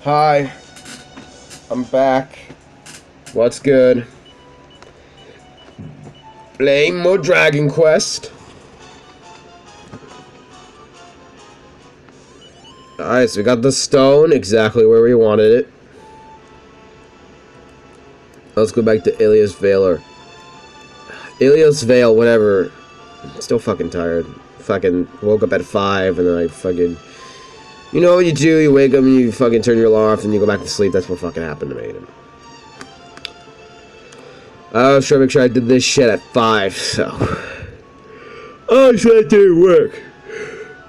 Hi, I'm back. What's good? Playing more Dragon Quest. Alright, so we got the stone exactly where we wanted it. Let's go back to Ilias Vale or Ilias Vale, whatever. I'm still fucking tired. Fucking woke up at 5 and then I fucking. You know what you do? You wake up and you fucking turn your alarm off and you go back to sleep. That's what fucking happened to me. I was trying to make sure I did this shit at 5, so. I said it didn't work.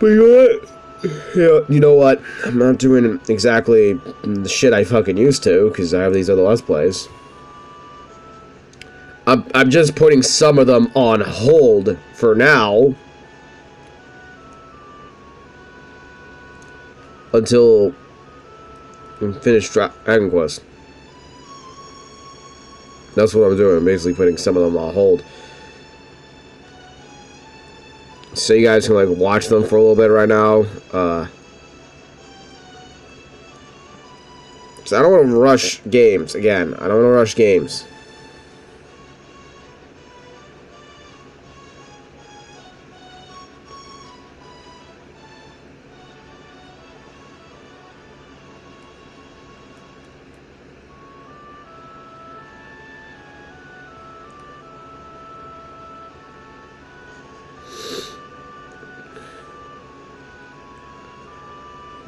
But you know what? Yeah, you know what? I'm not doing exactly the shit I fucking used to, because I have these other Let's Plays. I'm just putting some of them on hold for now. Until I finish Dragon Quest. That's what I'm doing. I'm basically putting some of them on hold. So you guys can like watch them for a little bit right now. So I don't want to rush games again. I don't want to rush games.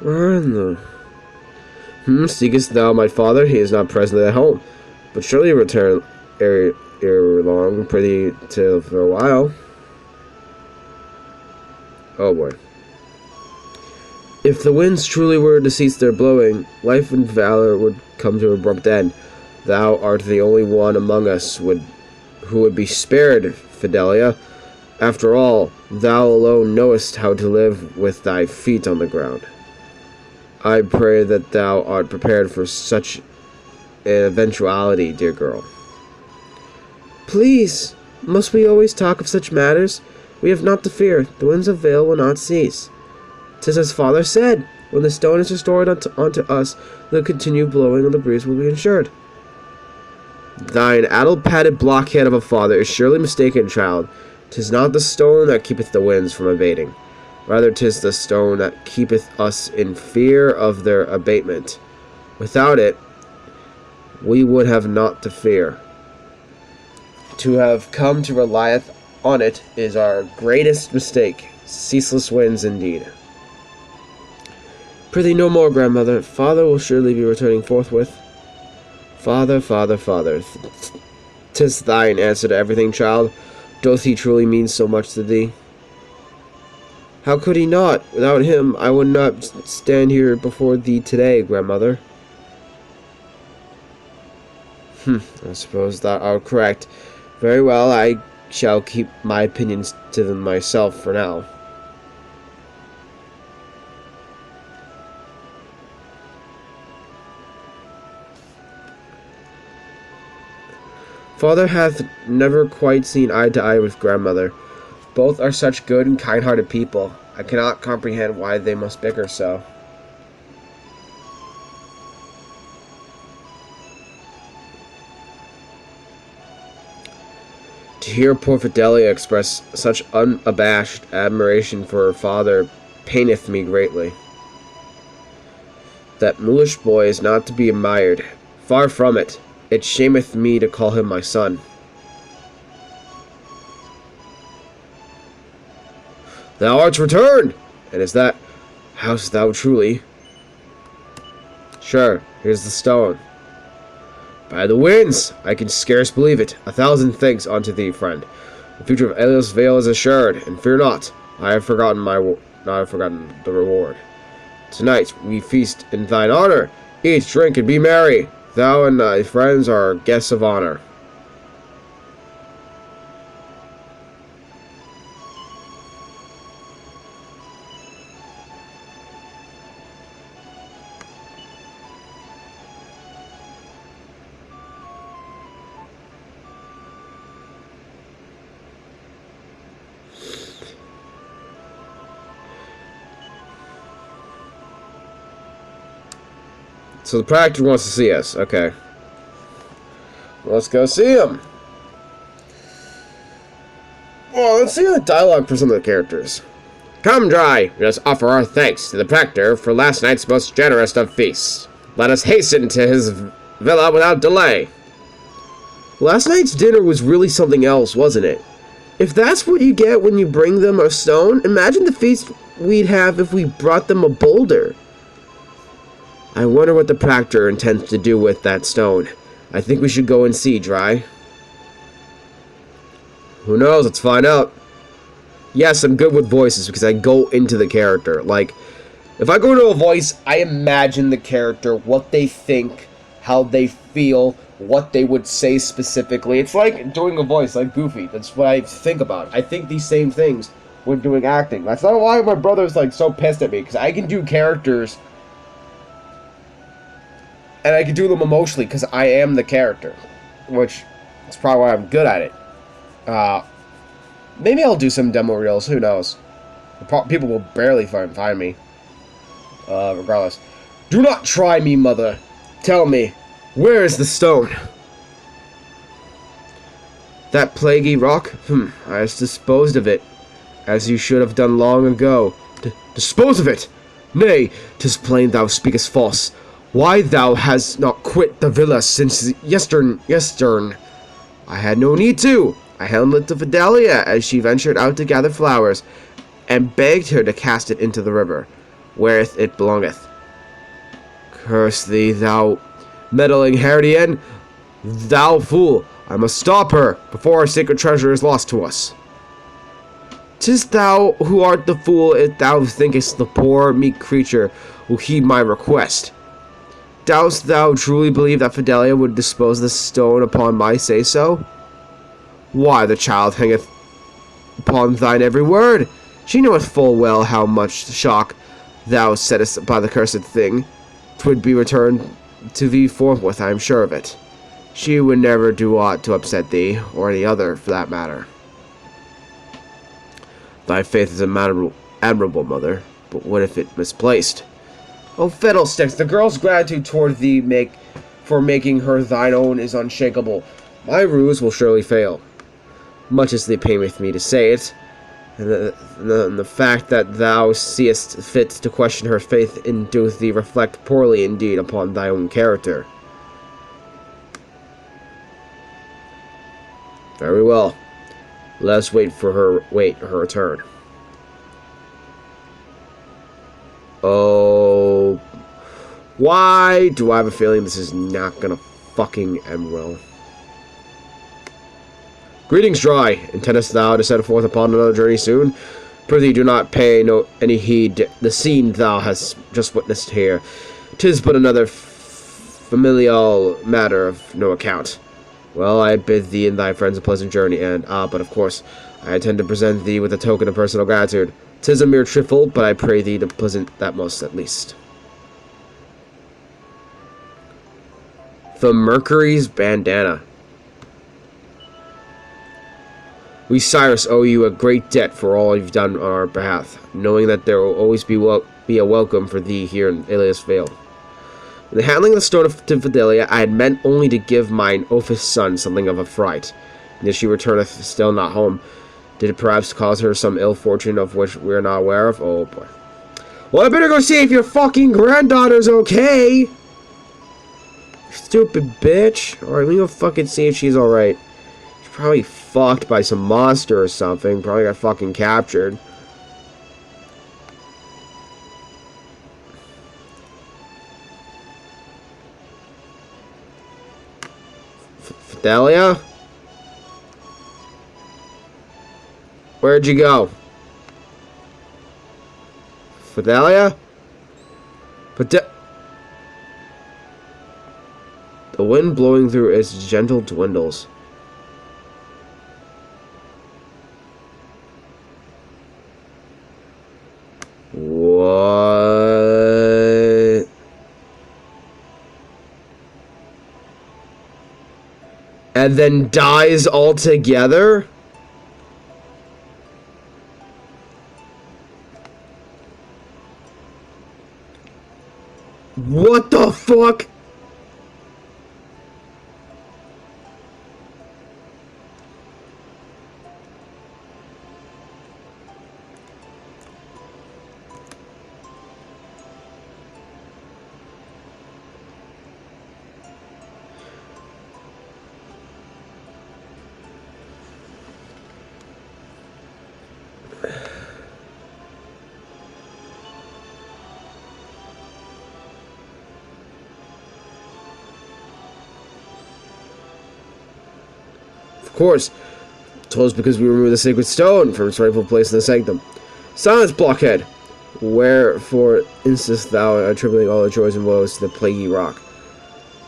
Where in the... Seekest thou my father? He is not present at home. But surely he return ere long, pretty till for a while. Oh boy. If the winds truly were to cease their blowing, life and valor would come to an abrupt end. Thou art the only one among us who would be spared, Fidelia. After all, thou alone knowest how to live with thy feet on the ground. I pray that thou art prepared for such an eventuality, dear girl. Please, must we always talk of such matters? We have naught to fear. The winds of Vale will not cease. 'Tis as father said, when the stone is restored unto us, the continued blowing of the breeze will be ensured. Thine addle-pated blockhead of a father is surely mistaken, child. 'Tis not the stone that keepeth the winds from abating. Rather 'tis the stone that keepeth us in fear of their abatement. Without it, we would have naught to fear. To have come to rely on it is our greatest mistake. Ceaseless winds indeed. Prithee no more, grandmother. Father will surely be returning forthwith. Father, father, father. 'Tis thine answer to everything, child. Doth he truly mean so much to thee? How could he not? Without him, I would not stand here before thee today, grandmother. I suppose thou art correct. Very well, I shall keep my opinions to them myself for now. Father hath never quite seen eye to eye with grandmother. Both are such good and kind-hearted people. I cannot comprehend why they must bicker so. To hear poor Fidelia express such unabashed admiration for her father paineth me greatly. That mulish boy is not to be admired. Far from it. It shameth me to call him my son. Thou art returned! And is that... Hast thou truly? Sure, here's the stone. By the winds! I can scarce believe it. 1,000 thanks unto thee, friend. The future of Ilias Vale is assured, and fear not. I have forgotten the reward. Tonight we feast in thine honor. Eat, drink, and be merry. Thou and thy friends are guests of honor. So the Proctor wants to see us. Okay. Let's go see him. Well, let's see the dialogue for some of the characters. Come, Dry. Let us offer our thanks to the Proctor for last night's most generous of feasts. Let us hasten to his villa without delay. Last night's dinner was really something else, wasn't it? If that's what you get when you bring them a stone, imagine the feast we'd have if we brought them a boulder. I wonder what the Proctor intends to do with that stone. I think we should go and see, Dry. Who knows? Let's find out. Yes, I'm good with voices because I go into the character. Like, if I go into a voice, I imagine the character, what they think, how they feel, what they would say specifically. It's like doing a voice, like Goofy. That's what I think about. I think these same things when doing acting. That's not why my brother's like so pissed at me, because I can do characters and I can do them emotionally because I am the character, which is probably why I'm good at it. Maybe I'll do some demo reels, who knows. People will barely find me. Regardless. Do not try me, mother. Tell me, where is the stone? That plaguey rock? I has disposed of it, as you should have done long ago. Dispose of it? Nay, 'tis plain thou speakest false. Why thou hast not quit the villa since yestern? I had no need to. I handed it to Fidelia as she ventured out to gather flowers, and begged her to cast it into the river, whereth it belongeth. Curse thee, thou meddling Herdian! Thou fool! I must stop her before our sacred treasure is lost to us. 'Tis thou who art the fool if thou thinkest the poor meek creature will heed my request. Dost thou truly believe that Fidelia would dispose the stone upon my say-so? Why, the child hangeth upon thine every word. She knoweth full well how much shock thou settest by the cursed thing. 'Twould be returned to thee forthwith, I am sure of it. She would never do aught to upset thee, or any other, for that matter. Thy faith is admirable, mother, but what if it misplaced? Oh, fiddlesticks, the girl's gratitude toward thee for making her thine own is unshakable. My ruse will surely fail. Much as they paineth me to say it, and the fact that thou seest fit to question her faith doeth thee reflect poorly indeed upon thy own character. Very well. Let us wait for her return. Oh, why do I have a feeling this is not gonna fucking end well? Greetings, Dry. Intendest thou to set forth upon another journey soon? Prithee, do not pay any heed the scene thou hast just witnessed here. 'Tis but another familial matter of no account. Well, I bid thee and thy friends a pleasant journey, and, but of course, I intend to present thee with a token of personal gratitude. 'Tis a mere trifle, but I pray thee to present that most at least. The Mercury's bandana. We, Cyrus, owe you a great debt for all you've done on our behalf, knowing that there will always be a welcome for thee here in Alias Vale. In the handling of the stone to Fidelia, I had meant only to give mine oafest son something of a fright, and if she returneth still not home, did it perhaps cause her some ill fortune of which we are not aware of? Oh boy. Well, I better go see if your fucking granddaughter's okay! Stupid bitch. Alright, let me go fucking see if she's alright. She's probably fucked by some monster or something. Probably got fucking captured. Fidelia? Where'd you go? Fidelia? The wind blowing through its gentle dwindles. What? And then dies altogether? What the fuck? Of course. Told us because we removed the sacred stone from its rightful place in the sanctum. Silence, blockhead! Wherefore insist thou attributing all the joys and woes to the plaguey rock?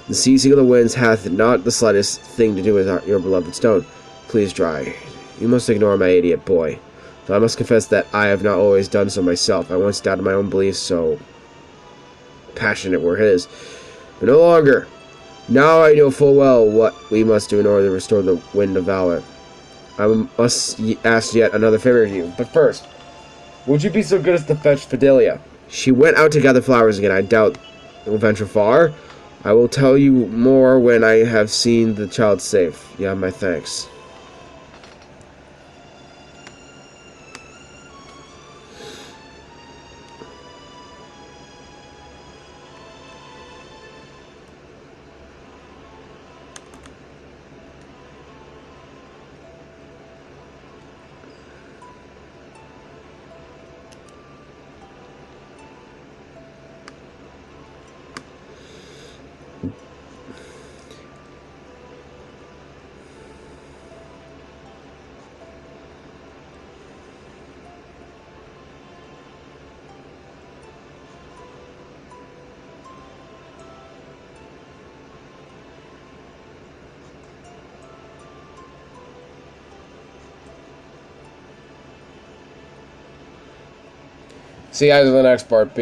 The ceasing of the winds hath not the slightest thing to do with your beloved stone. Please dry. You must ignore my idiot boy. Though I must confess that I have not always done so myself. I once doubted my own beliefs, so passionate were his. But no longer. Now I know full well what we must do in order to restore the wind of valor. I must ask yet another favor of you. But first, would you be so good as to fetch Fidelia? She went out to gather flowers again. I doubt it will venture far. I will tell you more when I have seen the child safe. You have my thanks. See you guys in the next part.